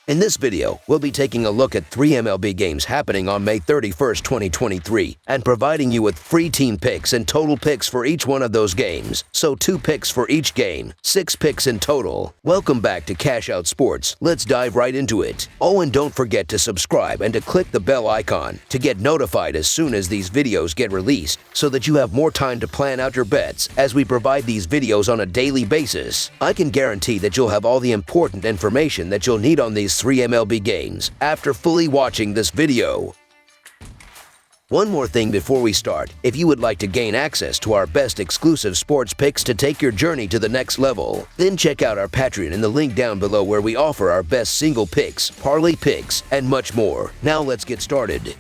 In this video, we'll be taking a look at 3 MLB games happening on May 31st, 2023, and providing you with free team picks and total picks for each one of those games. So 2 picks for each game, 6 picks in total. Welcome back to Cash Out Sports. Let's dive right into it. Oh, and don't forget to subscribe and to click the bell icon to get notified as soon as these videos get released, so that you have more time to plan out your bets as we provide these videos on a daily basis. I can guarantee that you'll have all the important information that you'll need on these 3 MLB games after fully watching this video. One more thing before we start. If you would like to gain access to our best exclusive sports picks to take your journey to the next level, then check out our Patreon in the link down below, where we offer our best single picks, parlay picks, and much more. Now let's get started.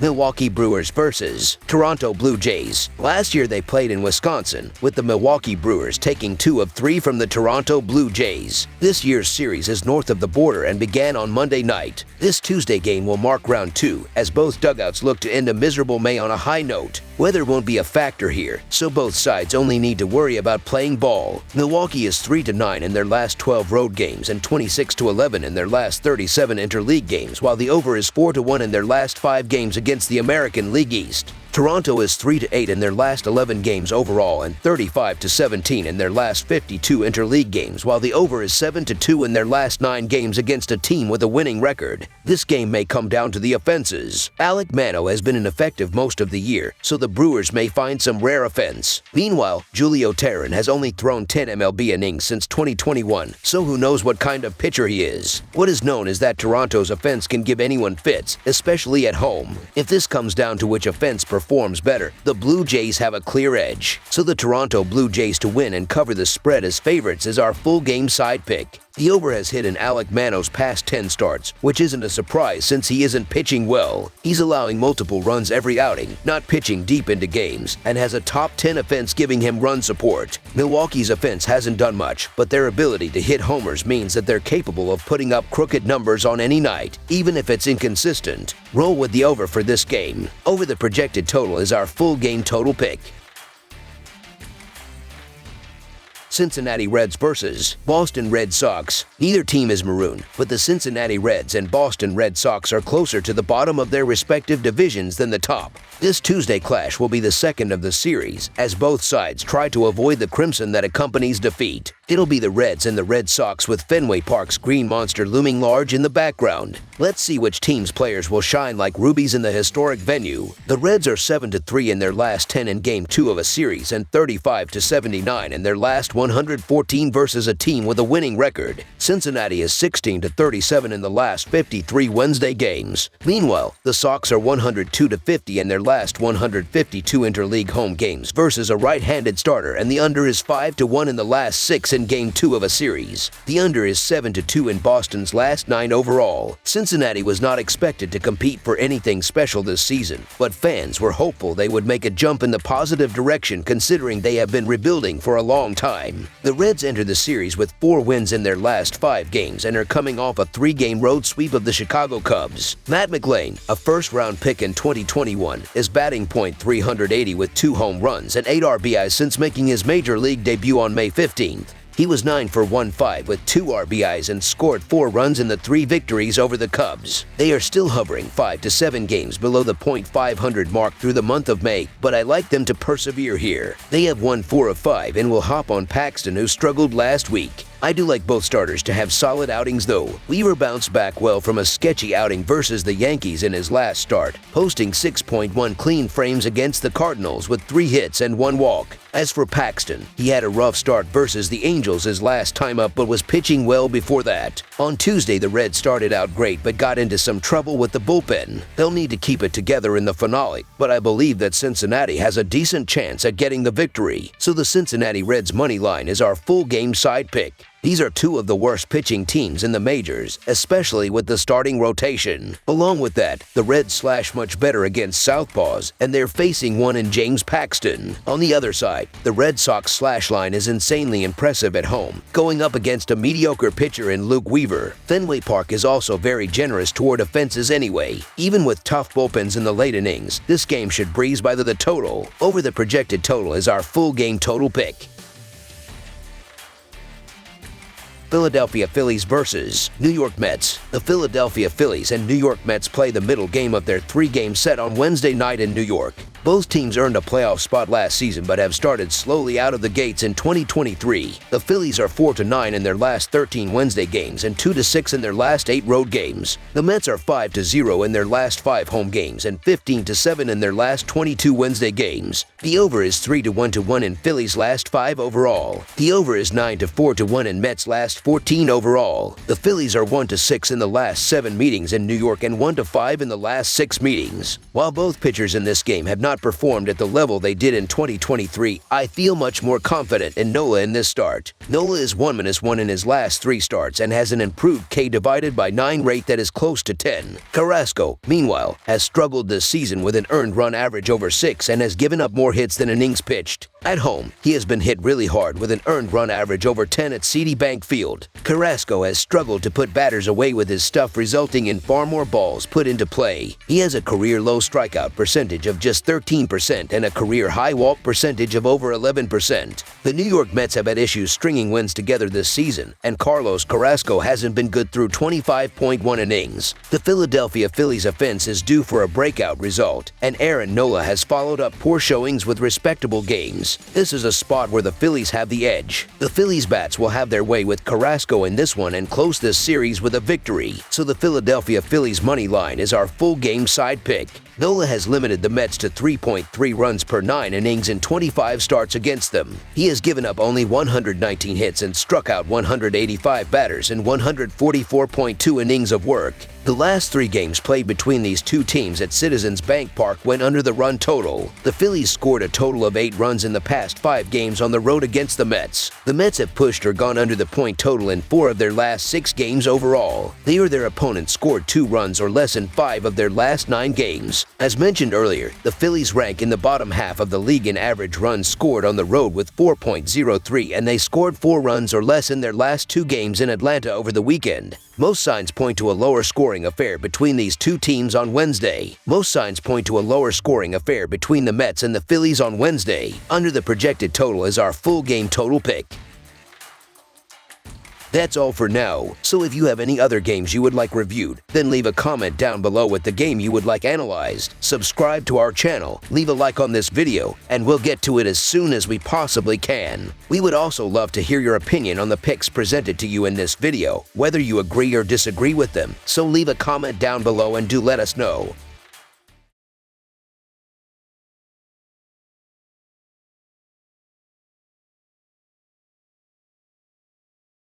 Milwaukee Brewers versus Toronto Blue Jays. Last year they played in Wisconsin, with the Milwaukee Brewers taking 2 of 3 from the Toronto Blue Jays. This year's series is north of the border and began on Monday night. This Tuesday game will mark round 2, as both dugouts look to end a miserable May on a high note. Weather won't be a factor here, so both sides only need to worry about playing ball. Milwaukee is 3-9 in their last 12 road games and 26-11 in their last 37 interleague games, while the over is 4-1 in their last 5 games against the American League East. Toronto is 3-8 in their last 11 games overall and 35-17 in their last 52 interleague games, while the over is 7-2 in their last 9 games against a team with a winning record. This game may come down to the offenses. Alek Manoah has been ineffective most of the year, so the Brewers may find some rare offense. Meanwhile, Julio Teheran has only thrown 10 MLB innings since 2021, so who knows what kind of pitcher he is. What is known is that Toronto's offense can give anyone fits, especially at home. If this comes down to which offense performs better, the Blue Jays have a clear edge. So the Toronto Blue Jays to win and cover the spread as favorites is our full game side pick. The over has hit in Alek Manoah's past 10 starts, which isn't a surprise since he isn't pitching well. He's allowing multiple runs every outing, not pitching deep into games, and has a top 10 offense giving him run support. Milwaukee's offense hasn't done much, but their ability to hit homers means that they're capable of putting up crooked numbers on any night, even if it's inconsistent. Roll with the over for this game. Over the projected total is our full game total pick. Cincinnati Reds versus Boston Red Sox. Neither team is maroon, but the Cincinnati Reds and Boston Red Sox are closer to the bottom of their respective divisions than the top. This Tuesday clash will be the second of the series, as both sides try to avoid the crimson that accompanies defeat. It'll be the Reds and the Red Sox, with Fenway Park's green monster looming large in the background. Let's see which team's players will shine like rubies in the historic venue. The Reds are 7-3 in their last 10 in Game 2 of a series and 35-79 in their last 114 versus a team with a winning record. Cincinnati is 16-37 in the last 53 Wednesday games. Meanwhile, the Sox are 102-50 in their last 152 interleague home games versus a right-handed starter, and the under is 5-1 in the last 6 in Game 2 of a series. The under is 7-2 in Boston's last 9 overall. Cincinnati was not expected to compete for anything special this season, but fans were hopeful they would make a jump in the positive direction, considering they have been rebuilding for a long time. The Reds enter the series with 4 wins in their last 5 games and are coming off a 3-game road sweep of the Chicago Cubs. Matt McLain, a first-round pick in 2021, is batting .380 with 2 home runs and 8 RBIs since making his major league debut on May 15th. He was 9 for 1-5 with 2 RBIs and scored 4 runs in the 3 victories over the Cubs. They are still hovering 5 to 7 games below the .500 mark through the month of May, but I like them to persevere here. They have won 4 of 5 and will hop on Paxton, who struggled last week. I do like both starters to have solid outings though. Weaver bounced back well from a sketchy outing versus the Yankees in his last start, posting 6.1 clean frames against the Cardinals with 3 hits and 1 walk. As for Paxton, he had a rough start versus the Angels his last time up, but was pitching well before that. On Tuesday, the Reds started out great but got into some trouble with the bullpen. They'll need to keep it together in the finale, but I believe that Cincinnati has a decent chance at getting the victory. So the Cincinnati Reds money line is our full game side pick. These are 2 of the worst pitching teams in the majors, especially with the starting rotation. Along with that, the Reds slash much better against southpaws, and they're facing one in James Paxton. On the other side, the Red Sox slash line is insanely impressive at home, going up against a mediocre pitcher in Luke Weaver. Fenway Park is also very generous toward offenses anyway. Even with tough bullpens in the late innings, this game should breeze by the total. Over the projected total is our full game total pick. Philadelphia Phillies versus New York Mets. The Philadelphia Phillies and New York Mets play the middle game of their three-game set on Wednesday night in New York. Both teams earned a playoff spot last season but have started slowly out of the gates in 2023. The Phillies are 4-9 in their last 13 Wednesday games and 2-6 in their last 8 road games. The Mets are 5-0 in their last 5 home games and 15-7 in their last 22 Wednesday games. The over is 3-1 in Phillies' last 5 overall. The over is 9-4 in Mets' last 14 overall. The Phillies are 1-6 in the last 7 meetings in New York and 1-5 in the last 6 meetings. While both pitchers in this game have not performed at the level they did in 2023, I feel much more confident in Nola in this start. Nola is 1-1 in his last 3 starts and has an improved K/9 rate that is close to 10. Carrasco, meanwhile, has struggled this season with an earned run average over 6 and has given up more hits than innings pitched. At home, he has been hit really hard with an earned run average over 10 at Citibank Field. Carrasco has struggled to put batters away with his stuff, resulting in far more balls put into play. He has a career-low strikeout percentage of just 13% and a career-high walk percentage of over 11%. The New York Mets have had issues stringing wins together this season, and Carlos Carrasco hasn't been good through 25.1 innings. The Philadelphia Phillies offense is due for a breakout result, and Aaron Nola has followed up poor showings with respectable games. This is a spot where the Phillies have the edge. The Phillies bats will have their way with Carrasco in this one and close this series with a victory, so the Philadelphia Phillies money line is our full game side pick. Nola has limited the Mets to 3.3 runs per 9 innings in 25 starts against them. He has given up only 119 hits and struck out 185 batters in 144.2 innings of work. The last 3 games played between these two teams at Citizens Bank Park went under the run total. The Phillies scored a total of 8 runs in the past 5 games on the road against the Mets. The Mets have pushed or gone under the point total in 4 of their last 6 games overall. They or their opponents scored 2 runs or less in 5 of their last 9 games. As mentioned earlier, the Phillies rank in the bottom half of the league in average runs scored on the road with 4.03, and they scored 4 runs or less in their last 2 games in Atlanta over the weekend. Most signs point to a lower scoring affair between these two teams on Wednesday. Most signs point to a lower scoring affair between the Mets and the Phillies on Wednesday. Under the projected total is our full game total pick. That's all for now, so if you have any other games you would like reviewed, then leave a comment down below with the game you would like analyzed. Subscribe to our channel, leave a like on this video, and we'll get to it as soon as we possibly can. We would also love to hear your opinion on the picks presented to you in this video, whether you agree or disagree with them, so leave a comment down below and do let us know.